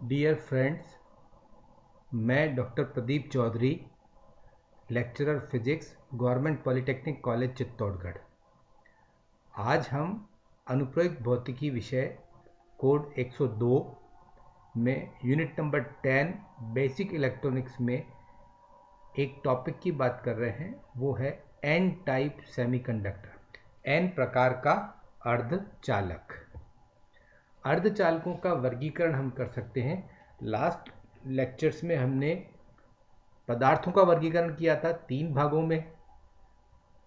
Dear friends, मैं doctor Pradeep Chaudhary, lecturer physics, government polytechnic college Chittorgarh. आज हम अनुप्रयुक्त भौतिकी विषय कोड 102 में यूनिट नंबर 10 बेसिक इलेक्ट्रॉनिक्स में एक टॉपिक की बात कर रहे हैं। वो है एन टाइप सेमीकंडक्टर, एन प्रकार का अर्धचालक। अर्धचालकों का वर्गीकरण हम कर सकते हैं। लास्ट लेक्चर्स में हमने पदार्थों का वर्गीकरण किया था 3 भागों में,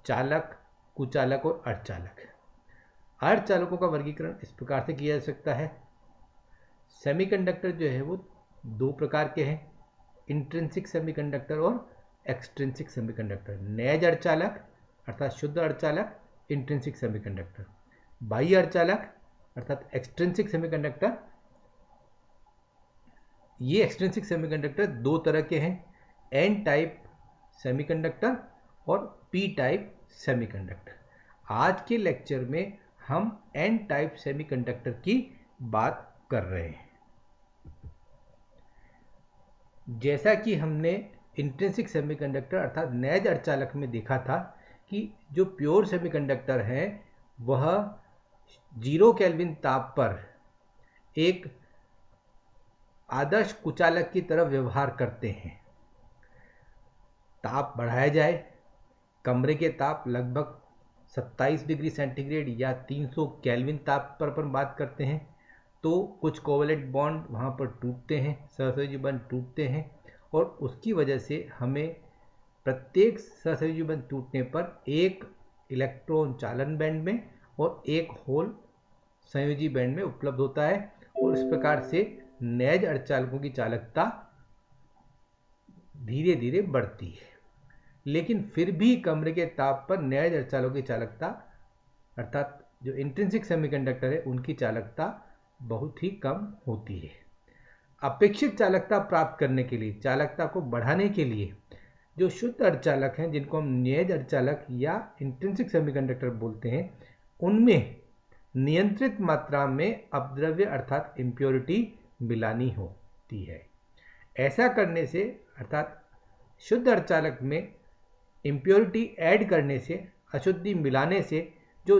चालक, कुचालक और अर्धचालक। अर्धचालकों का वर्गीकरण इस प्रकार से किया जा सकता है। सेमीकंडक्टर जो है वो 2 प्रकार के हैं, इंट्रिंसिक सेमीकंडक्टर और एक्सट्रिंसिक सेमीकंडक्टर। नैज अर्धचालक अर्थात शुद्ध अर्धचालक इंट्रिंसिक सेमीकंडक्टर, बाह्य अर्धचालक अर्थात एक्सट्रिंसिक सेमीकंडक्टर। ये एक्सट्रिंसिक सेमीकंडक्टर 2 तरह के हैं, एन टाइप सेमीकंडक्टर और पी टाइप सेमीकंडक्टर। आज के लेक्चर में हम एन टाइप सेमीकंडक्टर की बात कर रहे हैं। जैसा कि हमने इंट्रिंसिक सेमीकंडक्टर अर्थात नैज अर्धचालक में देखा था कि जो प्योर सेमीकंडक्टर है वह 0 केल्विन ताप पर एक आदर्श कुचालक की तरह व्यवहार करते हैं। ताप बढ़ाया जाए, कमरे के ताप लगभग 27 डिग्री सेंटीग्रेड या 300 केल्विन ताप पर अपन बात करते हैं, तो कुछ कोवेलेंट बॉन्ड वहाँ पर टूटते हैं, सहसंयोजी बंध टूटते हैं और उसकी वजह से हमें प्रत्येक सहसंयोजी बंध टूटने पर एक इलेक्ट्रॉन चालन बैंड में और एक होल संयोजी बैंड में उपलब्ध होता है और इस प्रकार से नैज अर्धचालकों की चालकता धीरे धीरे बढ़ती है। लेकिन फिर भी कमरे के ताप पर नैज अर्धचालकों की चालकता अर्थात जो इंट्रिंसिक सेमीकंडक्टर है उनकी चालकता बहुत ही कम होती है। अपेक्षित चालकता प्राप्त करने के लिए, चालकता को बढ़ाने के लिए जो शुद्ध अर्धचालक हैं जिनको हम नैज अर्धचालक या इंट्रिंसिक सेमीकंडक्टर बोलते हैं, उनमें नियंत्रित मात्रा में अपद्रव्य अर्थात इम्प्योरिटी मिलानी होती है। ऐसा करने से अर्थात शुद्ध अर्धचालक में इम्प्योरिटी ऐड करने से, अशुद्धि मिलाने से जो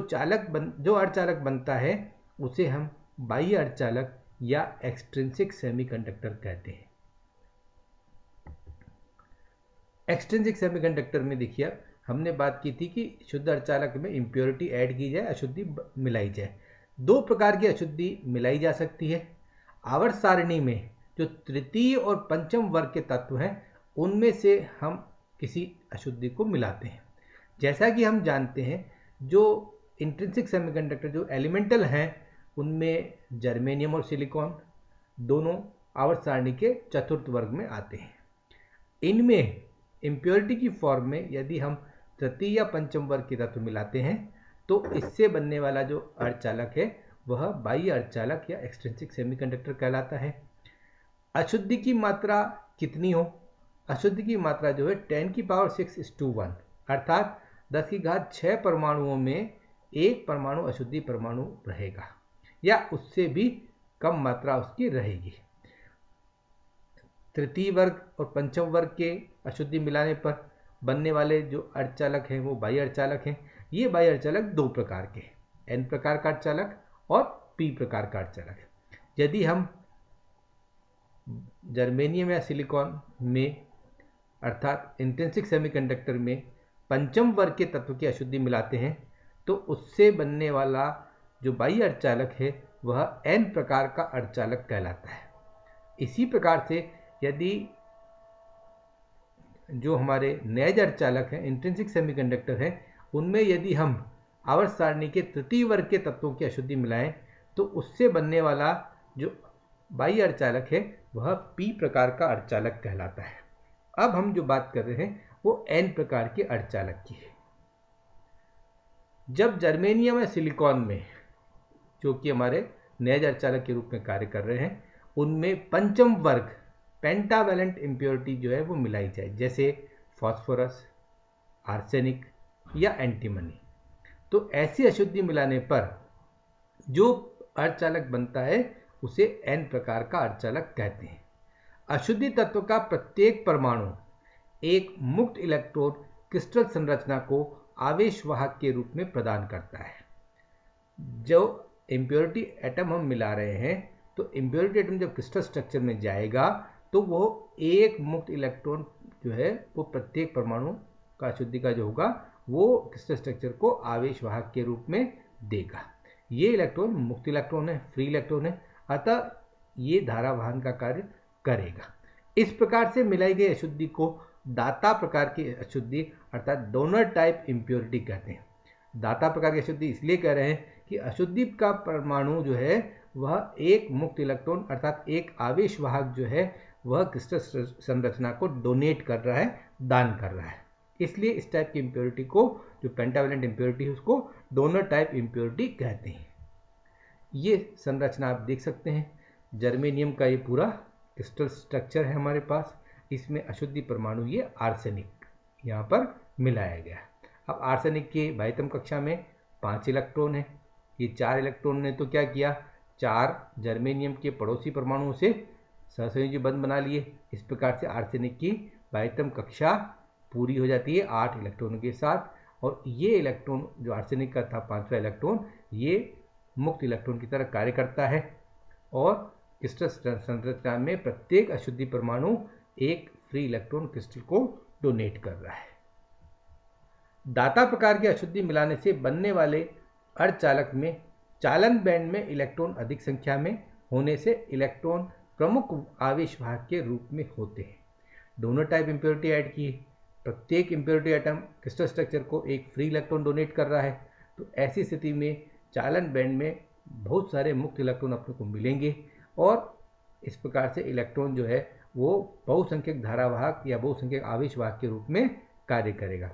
अर्धचालक बनता है उसे हम बाह्य अर्धचालक या एक्सट्रिंसिक सेमीकंडक्टर कहते हैं। एक्सट्रिंसिक सेमीकंडक्टर में देखिए हमने बात की थी कि शुद्ध अर्धचालक में इम्प्योरिटी ऐड की जाए, अशुद्धि मिलाई जाए। 2 प्रकार की अशुद्धि मिलाई जा सकती है। आवर्त सारणी में जो तृतीय और पंचम वर्ग के तत्व हैं उनमें से हम किसी अशुद्धि को मिलाते हैं। जैसा कि हम जानते हैं जो इंट्रिंसिक सेमीकंडक्टर जो एलिमेंटल हैं उनमें जर्मेनियम और सिलिकॉन दोनों आवर्त सारणी के चतुर्थ वर्ग में आते हैं। इनमें इम्प्योरिटी की फॉर्म में यदि हम तृतीय या पंचम वर्ग के तत्व मिलाते हैं तो इससे बनने वाला जो अर्धचालक है वह बाह्य अर्धचालक या एक्सट्रिंसिक सेमीकंडक्टर कहलाता है। अशुद्धि की मात्रा कितनी हो? अशुद्धि की मात्रा जो है 10⁻⁶:1 अर्थात 10⁶ परमाणुओं में एक परमाणु अशुद्धि परमाणु रहेगा या उससे भी कम मात्रा उसकी रहेगी। तृतीय वर्ग और पंचम वर्ग के अशुद्धि मिलाने पर बनने वाले जो अर्धचालक हैं वो बाह्य अर्धचालक हैं। ये बाह्य अर्धचालक 2 प्रकार के, एन प्रकार का अर्धचालक और पी प्रकार का अर्धचालक। यदि हम जर्मेनियम या सिलिकॉन में अर्थात इंट्रिंसिक सेमीकंडक्टर में पंचम वर्ग के तत्व की अशुद्धि मिलाते हैं तो उससे बनने वाला जो बाह्य अर्धचालक है वह एन प्रकार का अर्धचालक कहलाता है। इसी प्रकार से यदि जो हमारे नैज अर्धचालक हैं, इंट्रिंसिक सेमीकंडक्टर हैं, उनमें यदि हम आवर्त सारणी के तृतीय वर्ग के तत्वों की अशुद्धि मिलाएं तो उससे बनने वाला जो बाह्य अर्धचालक है वह पी प्रकार का अर्धचालक कहलाता है। अब हम जो बात कर रहे हैं वो एन प्रकार के अर्धचालक की है। जब जर्मेनियम या सिलिकॉन में जो कि हमारे नैज अर्धचालक के रूप में कार्य कर रहे हैं उनमें पंचम वर्ग पेंटावैलेंट इम्प्योरिटी जो है वो मिलाई जाए, जैसे फास्फोरस, आर्सेनिक या एंटीमनी, तो ऐसी अशुद्धि मिलाने पर जो अर्धचालक बनता है उसे n प्रकार का अर्धचालक कहते हैं। अशुद्धि तत्व का प्रत्येक परमाणु एक मुक्त इलेक्ट्रॉन क्रिस्टल संरचना को आवेश वाहक के रूप में प्रदान करता है। जो इम्प्योरिटी एटम हम मिला रहे हैं, तो इम्प्योरिटी एटम जब क्रिस्टल स्ट्रक्चर में जाएगा तो वो एक मुक्त इलेक्ट्रॉन जो है वो प्रत्येक परमाणु का अशुद्धि का जो होगा वो क्रिस्टल स्ट्रक्चर को आवेश वाहक के रूप में देगा। ये इलेक्ट्रॉन मुक्त इलेक्ट्रॉन है, फ्री इलेक्ट्रॉन है, अतः ये धारा वहन का कार्य करेगा। इस प्रकार से मिलाई गई अशुद्धि को दाता प्रकार की अशुद्धि अर्थात डोनर टाइप इम्प्योरिटी कहते हैं। दाता प्रकार की अशुद्धि इसलिए कह रहे हैं कि अशुद्धि का परमाणु जो है वह एक मुक्त इलेक्ट्रॉन अर्थात एक आवेश वाहक जो है वह क्रिस्टल संरचना को डोनेट कर रहा है, दान कर रहा है। इसलिए इस टाइप की इम्प्योरिटी को, जो पेंटावेलेंट इम्प्योरिटी है, उसको डोनर टाइप इम्प्योरिटी कहते हैं। ये संरचना आप देख सकते हैं, जर्मेनियम का ये पूरा क्रिस्टल स्ट्रक्चर है हमारे पास। इसमें अशुद्धि परमाणु ये आर्सेनिक यहाँ पर मिलाया गया है। अब आर्सेनिक के बाह्यतम कक्षा में 5 इलेक्ट्रॉन है। ये 4 इलेक्ट्रॉन ने तो क्या किया, 4 जर्मेनियम के पड़ोसी परमाणुओं से सहसंयोजी बंध बना लिए। इस प्रकार से आर्सेनिक की बाह्यतम कक्षा पूरी हो जाती है 8 इलेक्ट्रॉनों के साथ। और ये इलेक्ट्रॉन जो आर्सेनिक का था 5वां इलेक्ट्रॉन, ये मुक्त इलेक्ट्रॉन की तरह कार्य करता है और क्रिस्टल संरचना में प्रत्येक अशुद्धि परमाणु एक फ्री इलेक्ट्रॉन क्रिस्टल को डोनेट कर रहा है। दाता प्रकार की अशुद्धि मिलाने से बनने वाले अर्धचालक में चालन बैंड में इलेक्ट्रॉन अधिक संख्या में होने से इलेक्ट्रॉन प्रमुख आवेश वाहक के रूप में होते हैं। डोनर टाइप इम्प्योरिटी ऐड की, प्रत्येक इम्प्योरिटी एटम क्रिस्टल स्ट्रक्चर को एक फ्री इलेक्ट्रॉन डोनेट कर रहा है, तो ऐसी स्थिति में चालन बैंड में बहुत सारे मुक्त इलेक्ट्रॉन अपने को मिलेंगे और इस प्रकार से इलेक्ट्रॉन जो है वो बहुसंख्यक धारावाहक या बहुसंख्यक आवेश वाहक के रूप में कार्य करेगा।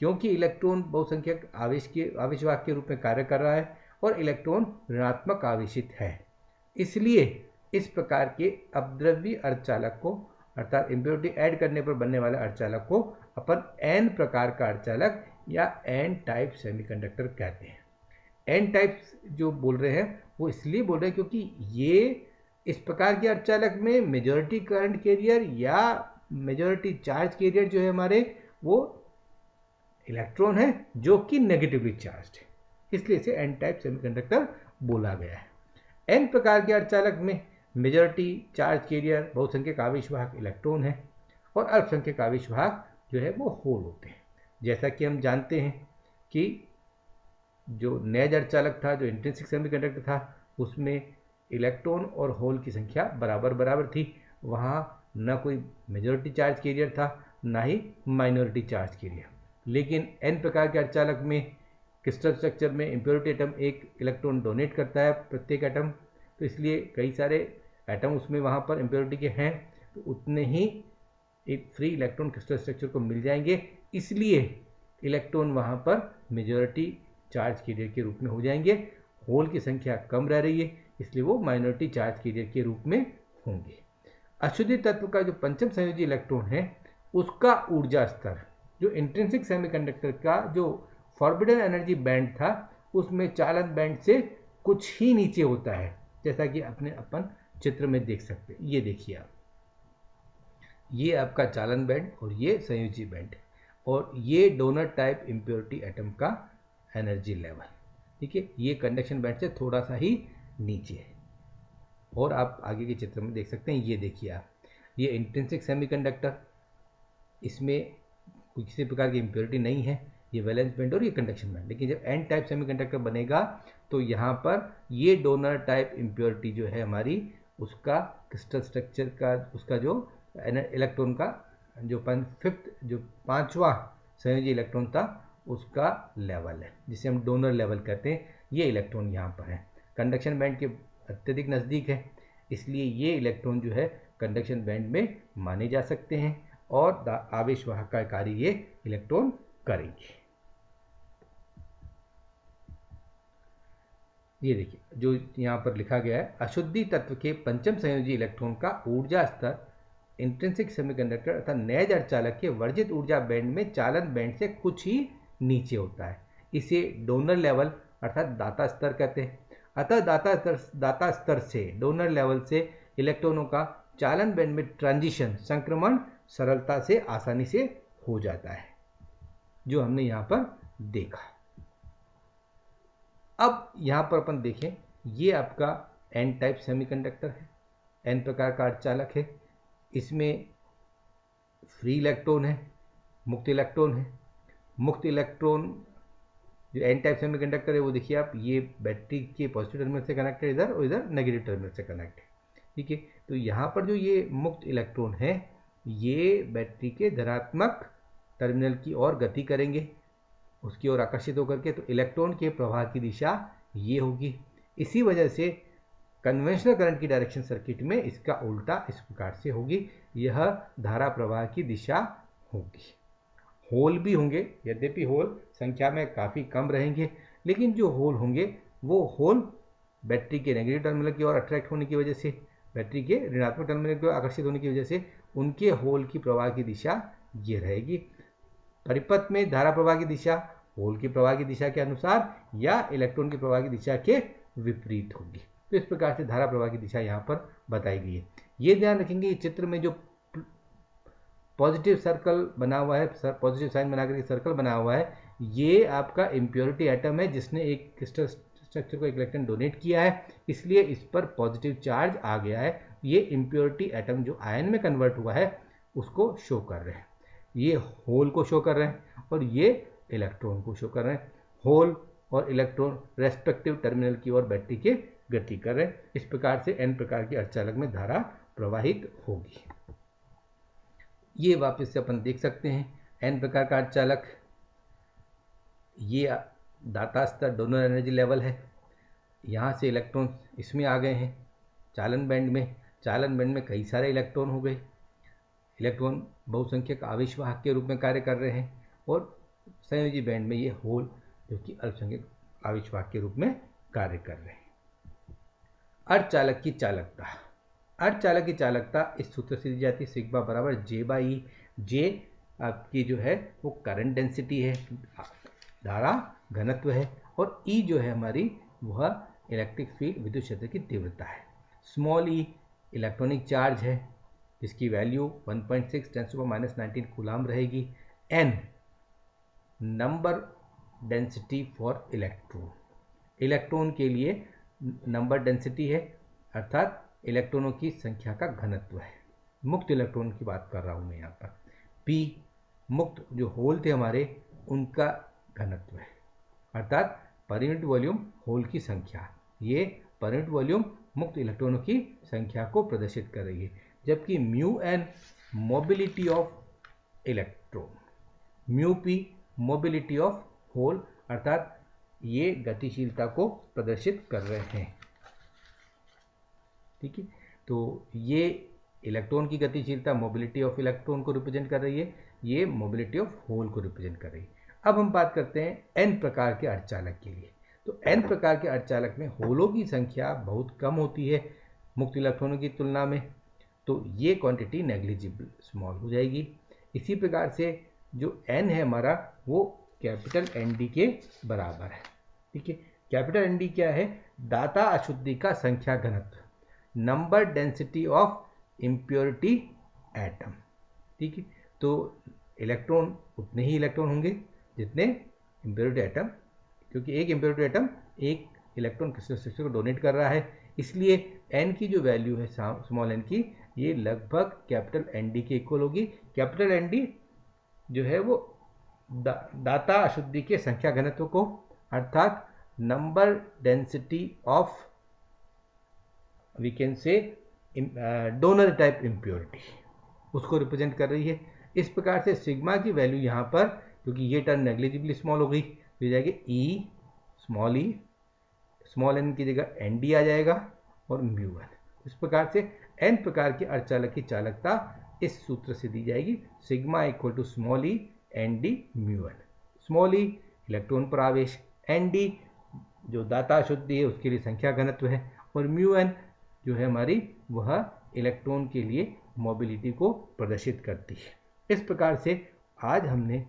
क्योंकि इलेक्ट्रॉन बहुसंख्यक आवेश वाहक के रूप में कार्य कर रहा है और इलेक्ट्रॉन ऋणात्मक आवेशित है, इसलिए इस प्रकार के अपद्रव्य अर्धचालक को अर्थात इम्प्योरिटी ऐड करने पर बनने वाले अर्धचालक को अपन एन प्रकार का अर्धचालक या एन टाइप सेमीकंडक्टर कहते हैं। एन टाइप जो बोल रहे हैं वो इसलिए बोल रहे हैं क्योंकि ये इस प्रकार के अर्धचालक में मेजॉरिटी करंट कैरियर या मेजॉरिटी चार्ज कैरियर जो है हमारे वो इलेक्ट्रॉन है जो कि नेगेटिवली चार्ज्ड है, इसलिए इसे एन टाइप सेमीकंडक्टर बोला गया है। एन प्रकार के अर्धचालक में मेजॉरिटी चार्ज कैरियर बहुसंख्यक आवेश वाहक इलेक्ट्रॉन है और अल्पसंख्यक आवेश वाहक जो है वो होल होते हैं। जैसा कि हम जानते हैं कि जो नैज अर्धचालक था, जो इंट्रिंसिक सेमीकंडक्टर था, उसमें इलेक्ट्रॉन और होल की संख्या बराबर बराबर थी। वहाँ न कोई मेजॉरिटी चार्ज कैरियर था, ना ही माइनॉरिटी चार्ज कैरियर। लेकिन एन प्रकार के अर्धचालक में क्रिस्टल स्ट्रक्चर में इम्प्योरिटी एटम एक इलेक्ट्रॉन डोनेट करता है प्रत्येक एटम, तो इसलिए कई सारे एटम उसमें वहाँ पर इम्प्योरिटी के हैं, तो उतने ही एक फ्री इलेक्ट्रॉन क्रिस्टल स्ट्रक्चर को मिल जाएंगे, इसलिए इलेक्ट्रॉन वहाँ पर मेजॉरिटी चार्ज कैरियर के रूप में हो जाएंगे। होल की संख्या कम रह रही है, इसलिए वो माइनॉरिटी चार्ज कैरियर के रूप में होंगे। अशुद्धि तत्व का जो पंचम संयोजी इलेक्ट्रॉन है उसका ऊर्जा स्तर जो इंट्रिंसिक सेमीकंडक्टर का जो फॉरबिडन एनर्जी बैंड था उसमें चालन बैंड से कुछ ही नीचे होता है, जैसा कि अपन चित्र में देख सकते हैं। ये देखिए आप, ये आपका चालन बैंड और ये संयोजी बैंड और ये डोनर टाइप इम्प्योरिटी एटम का एनर्जी लेवल, ठीक है। ये कंडक्शन बैंड से थोड़ा सा ही नीचे है और आप आगे के चित्र में देख सकते हैं। ये देखिए आप, ये इंट्रिंसिक सेमीकंडक्टर, इसमें किसी प्रकार की इम्प्योरिटी नहीं है, ये वैलेंस बैंड और ये कंडक्शन बैंड। लेकिन जब एन टाइप सेमीकंडक्टर बनेगा तो यहाँ पर ये डोनर टाइप इम्प्योरिटी जो है हमारी, उसका क्रिस्टल स्ट्रक्चर का उसका जो इलेक्ट्रॉन का जो पांचवा संयोजी इलेक्ट्रॉन था उसका लेवल है, जिसे हम डोनर लेवल कहते हैं। ये इलेक्ट्रॉन यहाँ पर है, कंडक्शन बैंड के अत्यधिक नज़दीक है, इसलिए ये इलेक्ट्रॉन जो है कंडक्शन बैंड में माने जा सकते हैं और आवेश वाहक का कार्य ये इलेक्ट्रॉन करेंगे। ये देखिए जो यहाँ पर लिखा गया है, अशुद्धि तत्व के पंचम संयोजी इलेक्ट्रॉन का ऊर्जा स्तर इंट्रिंसिक सेमीकंडक्टर अर्थात नैज अर्धचालक के वर्जित ऊर्जा बैंड में चालन बैंड से कुछ ही नीचे होता है। इसे डोनर लेवल अर्थात दाता स्तर कहते हैं। अतः दाता स्तर से, डोनर लेवल से इलेक्ट्रॉनों का चालन बैंड में ट्रांजिशन, संक्रमण सरलता से, आसानी से हो जाता है, जो हमने यहां पर देखा। अब यहां पर अपन देखें, ये आपका एन टाइप सेमीकंडक्टर है, एन प्रकार का अर्धचालक है। इसमें फ्री इलेक्ट्रॉन है, मुक्त इलेक्ट्रॉन है। मुक्त इलेक्ट्रॉन जो एन टाइप सेमीकंडक्टर है वो देखिए आप, ये बैटरी के पॉजिटिव टर्मिनल से कनेक्ट है इधर, और इधर नेगेटिव टर्मिनल से कनेक्ट है। ठीक है, तो यहाँ पर जो ये मुक्त इलेक्ट्रॉन है ये बैटरी के धनात्मक टर्मिनल की ओर गति करेंगे, उसकी ओर आकर्षित होकर के, तो इलेक्ट्रॉन के प्रवाह की दिशा ये होगी। इसी वजह से कन्वेंशनल करंट की डायरेक्शन सर्किट में इसका उल्टा इस प्रकार से होगी, यह धारा प्रवाह की दिशा होगी। होल भी होंगे, यद्यपि होल संख्या में काफ़ी कम रहेंगे, लेकिन जो होल होंगे वो होल बैटरी के नेगेटिव टर्मिनल की ओर अट्रैक्ट होने की वजह से, बैटरी के ऋणात्मक टर्मिनल की ओर आकर्षित होने की वजह से उनके होल की प्रवाह की दिशा ये रहेगी। परिपथ में धारा प्रवाह की दिशा होल की प्रवाह की दिशा के अनुसार या इलेक्ट्रॉन की प्रवाह की दिशा के विपरीत होगी। तो इस प्रकार से धारा प्रवाह की दिशा यहाँ पर बताई गई है। ये ध्यान रखेंगे, चित्र में जो पॉजिटिव सर्कल बना हुआ है, पॉजिटिव साइन बनाकर के सर्कल बना हुआ है, ये आपका इम्प्योरिटी एटम है जिसने एक क्रिस्टल स्ट्रक्चर को एक इलेक्ट्रॉन डोनेट किया है, इसलिए इस पर पॉजिटिव चार्ज आ गया है। ये इम्प्योरिटी एटम जो आयन में कन्वर्ट हुआ है उसको शो कर रहे हैं, ये होल को शो कर रहे हैं और ये इलेक्ट्रॉन को शो कर रहे हैं। होल और इलेक्ट्रॉन रेस्पेक्टिव टर्मिनल की ओर बैटरी के गति कर रहे हैं। इस प्रकार से एन प्रकार के अर्धचालक में धारा प्रवाहित होगी। ये वापस से अपन देख सकते हैं, एन प्रकार का अर्धचालक, ये दाता स्तर डोनर एनर्जी लेवल है। यहाँ से इलेक्ट्रॉन इसमें आ गए हैं चालन बैंड में, चालन बैंड में कई सारे इलेक्ट्रॉन हो गए। इलेक्ट्रॉन बहुसंख्यक आवेशवाहक के रूप में कार्य कर रहे हैं और संयोजी बैंड में ये होल जो कि अल्पसंख्यक आवेशवाहक के रूप में कार्य कर रहे हैं। अर्धचालक की चालकता, अर्धचालक की चालकता इस सूत्र से दी जाती है, सिग्मा बराबर जे बाई ई। जे आपकी जो है वो करंट डेंसिटी है, धारा घनत्व है, और ई जो है हमारी वह इलेक्ट्रिक फील्ड विद्युत क्षेत्र की तीव्रता है। स्मॉल ई इलेक्ट्रॉनिक चार्ज है जिसकी वैल्यू 1.6 × 10⁻⁹ कूलाम रहेगी। N number density for electron, electron के लिए नंबर डेंसिटी है, अर्थात इलेक्ट्रॉनों की संख्या का घनत्व है। मुक्त इलेक्ट्रॉन की बात कर रहा हूं मैं यहाँ पर। पी मुक्त जो होल थे हमारे उनका घनत्व है, अर्थात पर यूनिट वॉल्यूम होल की संख्या। ये पर यूनिट वॉल्यूम मुक्त इलेक्ट्रॉनों की संख्या को प्रदर्शित कर रही है। जबकि mu n mobility of electron, mu p mobility of hole, अर्थात ये गतिशीलता को प्रदर्शित कर रहे हैं। ठीक है, तो ये इलेक्ट्रॉन की गतिशीलता मोबिलिटी ऑफ इलेक्ट्रॉन को रिप्रेजेंट कर रही है, ये मोबिलिटी ऑफ होल को रिप्रेजेंट कर रही है। अब हम बात करते हैं एन प्रकार के अर्धचालक के लिए। तो एन प्रकार के अर्धचालक में होलों की संख्या बहुत कम होती है मुक्त इलेक्ट्रॉनों की तुलना में, तो ये क्वांटिटी नेग्लिजिबल स्मॉल हो जाएगी। इसी प्रकार से जो एन है हमारा वो कैपिटल एन डी के बराबर है। ठीक है, कैपिटल एन डी क्या है? दाता अशुद्धि का संख्या घनत्व, number density of impurity atom. ठीक है, तो इलेक्ट्रॉन उतने ही इलेक्ट्रॉन होंगे जितने इम्प्योरिटी एटम, क्योंकि एक इम्प्योरिटी एटम एक इलेक्ट्रॉन क्रिस्टल स्ट्रक्चर को डोनेट कर रहा है, इसलिए एन की जो वैल्यू है स्मॉल एन की, ये लगभग कैपिटल एन डी के इक्वल होगी। कैपिटल एन डी जो है वो दाता अशुद्धि के संख्या घनत्व को, अर्थात number density of we can say donor type impurity, उसको रिप्रेजेंट कर रही है। इस प्रकार से सिग्मा की वैल्यू यहाँ पर, क्योंकि ये टर्म नेग्लिजिबली स्मॉल हो गई, तो हो जाएगी ई, स्मॉल एन की जगह एन डी आ जाएगा और म्यू एन। इस प्रकार से एन प्रकार के अर्धचालक की चालकता इस सूत्र से दी जाएगी, sigma equal to small e n d mu n. Small e electron पर आवेश, एन डी जो दाता अशुद्धि है उसके लिए संख्या घनत्व है, और म्यू एन जो है हमारी वह इलेक्ट्रॉन के लिए मोबिलिटी को प्रदर्शित करती है। इस प्रकार से आज हमने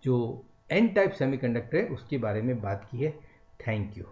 जो एन टाइप सेमीकंडक्टर है उसके बारे में बात की है। Thank you.